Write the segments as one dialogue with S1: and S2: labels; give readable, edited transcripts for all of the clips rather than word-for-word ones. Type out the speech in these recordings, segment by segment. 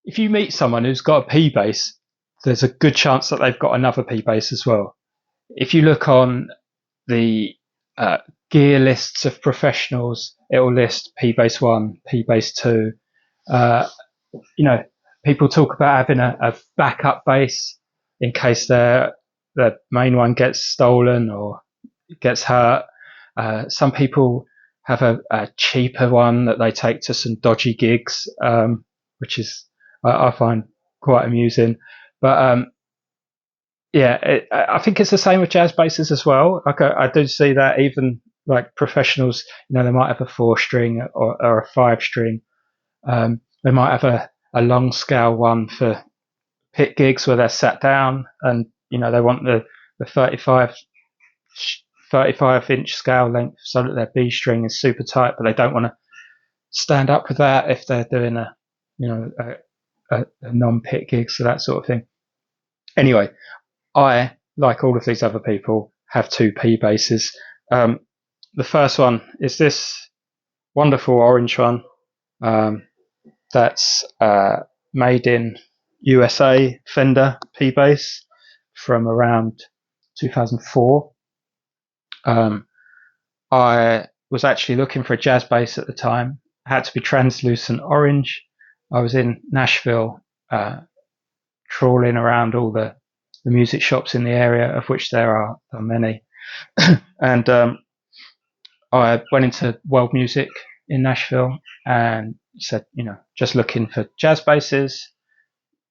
S1: if you meet someone who's got a P bass, there's a good chance that they've got another P bass as well. If you look on the uh, gear lists of professionals, it will list P bass 1, P bass 2. Uh, you know, people talk about having a backup bass in case the main one gets stolen or gets hurt. Some people have a cheaper one that they take to some dodgy gigs, which is I find quite amusing. But yeah, I think it's the same with jazz basses as well. Like I do see that even like professionals, they might have a 4 string or a 5 string. They might have a long scale one for pit gigs where they're sat down and they want the 35-inch scale length so that their B string is super tight, but they don't want to stand up with that if they're doing a non-pit gig, so that sort of thing. Anyway, I, like all of these other people, have 2 P basses. The first one is this wonderful orange one that's made in USA, Fender P-bass from around 2004. I was actually looking for a jazz bass at the time. It had to be translucent orange. I was in Nashville, trawling around all the music shops in the area, of which there are many. And I went into World Music in Nashville and said, just looking for jazz basses,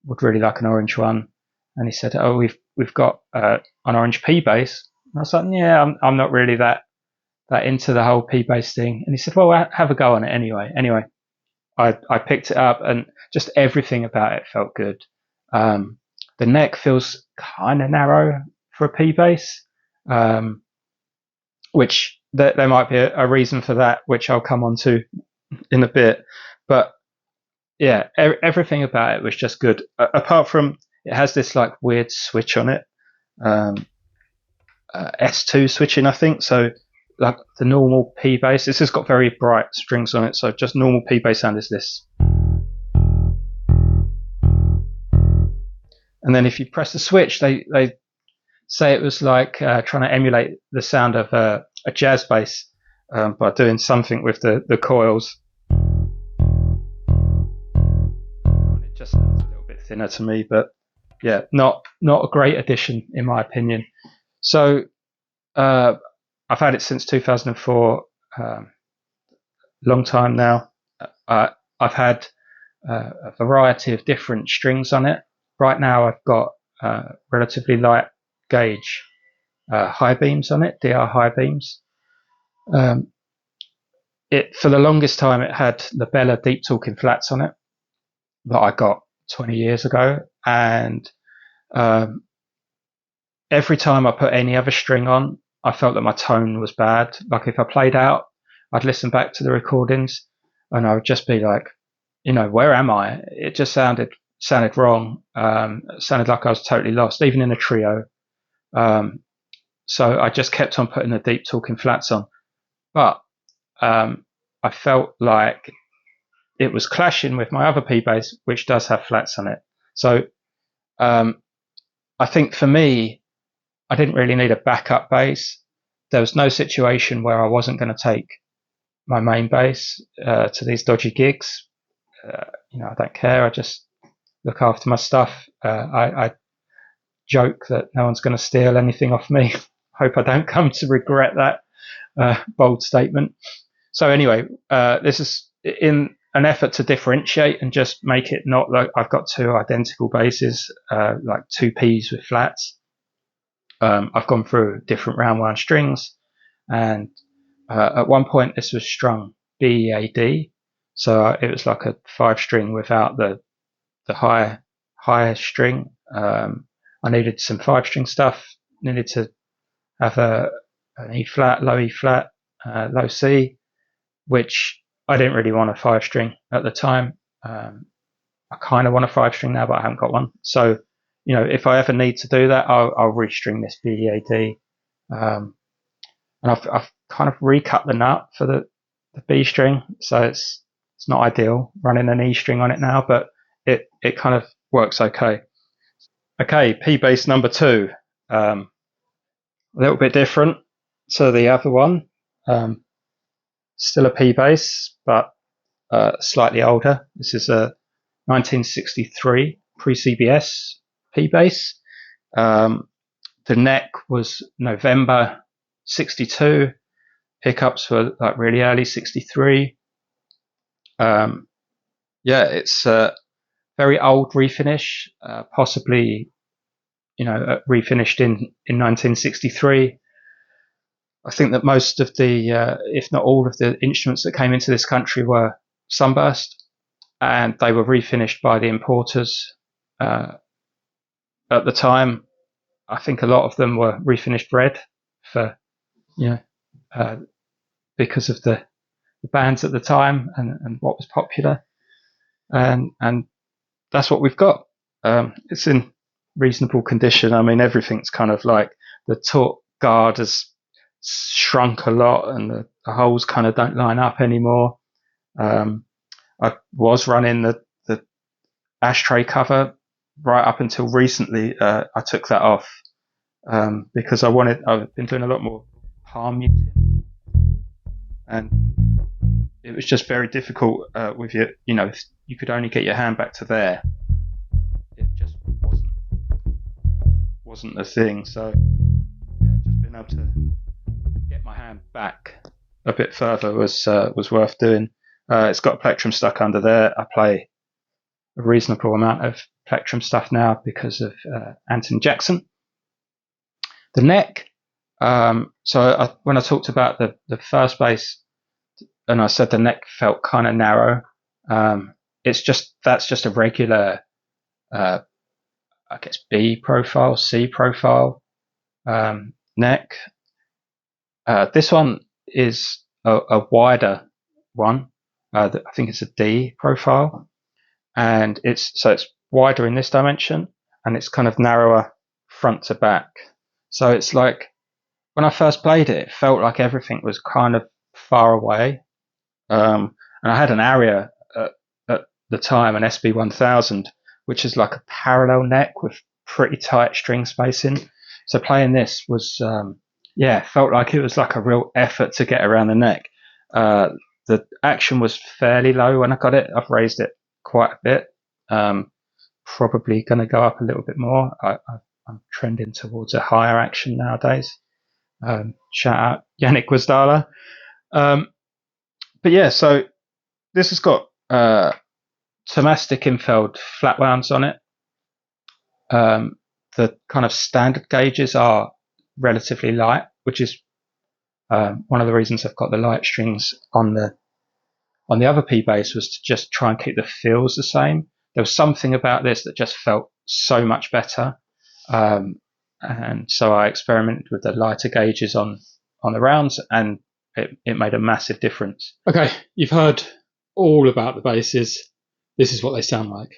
S1: would really like an orange one. And he said, oh, we've got an orange P bass. And I was like, yeah, I'm not really that into the whole P bass thing. And he said, well, have a go on it anyway. Anyway, I picked it up and just everything about it felt good. The neck feels kind of narrow for a P bass, which there might be a reason for that, which I'll come on to in a bit. But yeah, everything about it was just good. Apart from it has this like weird switch on it, S2 switching, I think. So like the normal P bass, this has got very bright strings on it. So just normal P bass sound is this. And then if you press the switch, they say it was like trying to emulate the sound of a jazz bass by doing something with the coils. It just sounds a little bit thinner to me, but yeah, not a great addition in my opinion. So I've had it since 2004, long time now. I've had a variety of different strings on it. Right now I've got relatively light gauge high beams on it, DR high beams. It for the longest time it had Labella deep talking flats on it that I got 20 years ago, and every time I put any other string on, I felt that my tone was bad. Like if I played out, I'd listen back to the recordings and I would just be like, where am I? It just sounded wrong. It sounded like I was totally lost, even in a trio. So I just kept on putting the deep talking flats on. But I felt like it was clashing with my other P bass, which does have flats on it. So I think for me, I didn't really need a backup bass. There was no situation where I wasn't going to take my main bass to these dodgy gigs. I don't care. I just look after my stuff. I joke that no one's going to steal anything off me. Hope I don't come to regret that bold statement. So anyway, this is in an effort to differentiate and just make it not like I've got 2 identical basses, like 2 Ps with flats. I've gone through different round wound strings, and at one point this was strung B-A-D, so it was like a 5-string without the higher string. I needed some 5-string stuff, needed to have an E flat, low E flat, low C, which I didn't really want a 5-string at the time. I kind of want a 5-string now, but I haven't got one. So, if I ever need to do that, I'll restring this B-A-D. And I've kind of recut the nut for the B string, so it's not ideal running an E string on it now, but it kind of works okay. Okay, P-bass number 2. A little bit different to the other one. Still a P-bass, but slightly older. This is a 1963 Pre-CBS P-bass. The neck was November 62. Pickups were like really early 63. It's a very old refinish, possibly, refinished in 1963. I think that most of the, if not all of the instruments that came into this country were sunburst, and they were refinished by the importers. At the time, I think a lot of them were refinished red for, because of the bands at the time and what was popular. And that's what we've got. It's in reasonable condition. I mean, everything's kind of like the torque guard has shrunk a lot, and the holes kind of don't line up anymore. I was running the ashtray cover right up until recently. I took that off because I've been doing a lot more palm muting, and it was just very difficult with your, if you could only get your hand back to there, it just wasn't the thing. So just being able to get my hand back a bit further was worth doing. It's got a plectrum stuck under there. I play a reasonable amount of plectrum stuff now because of Anthony Jackson. The neck. When I talked about the first bass, and I said the neck felt kind of narrow. That's just a regular, I guess, B profile, C profile neck. This one is a wider one. I think it's a D profile, and it's wider in this dimension, and it's kind of narrower front to back. So it's like when I first played it felt like everything was kind of far away. And I had an Aria at the time, an SB1000, which is like a parallel neck with pretty tight string spacing. So playing this was, felt like it was like a real effort to get around the neck. The action was fairly low when I got it. I've raised it quite a bit. Probably going to go up a little bit more. I'm trending towards a higher action nowadays. Shout out Yannick Gwizdala. But yeah, so this has got Tomastic Infeld flat wounds on it. The kind of standard gauges are relatively light, which is one of the reasons I've got the light strings on the other P-bass, was to just try and keep the feels the same. There was something about this that just felt so much better. And so I experimented with the lighter gauges on the rounds, and it made a massive difference. Okay, you've heard all about the basses. This is what they sound like.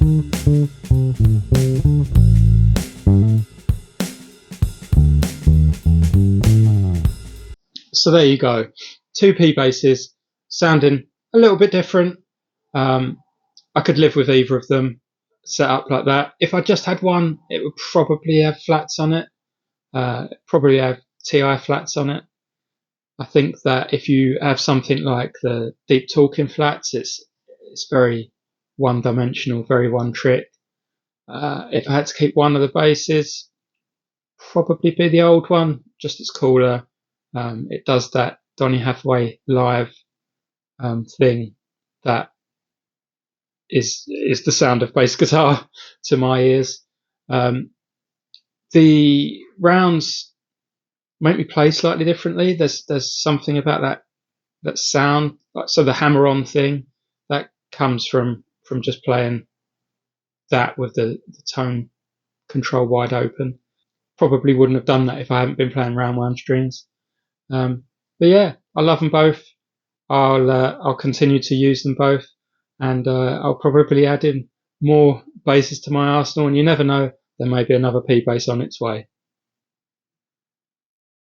S1: So there you go, two P-basses sounding a little bit different. I could live with either of them set up like that. If I just had one, it would probably have flats on it, probably have TI flats on it. I think that if you have something like the deep talking flats, it's very one-dimensional, very one-trick. If I had to keep one of the basses, probably be the old one, just it's cooler. It does that Donny Hathaway live thing that is the sound of bass guitar to my ears. The rounds make me play slightly differently. There's something about that sound, so the hammer-on thing that comes from just playing that with the tone control wide open. Probably wouldn't have done that if I hadn't been playing round wound strings. But yeah, I love them both. I'll continue to use them both, and I'll probably add in more basses to my arsenal. And you never know, there may be another P-bass on its way.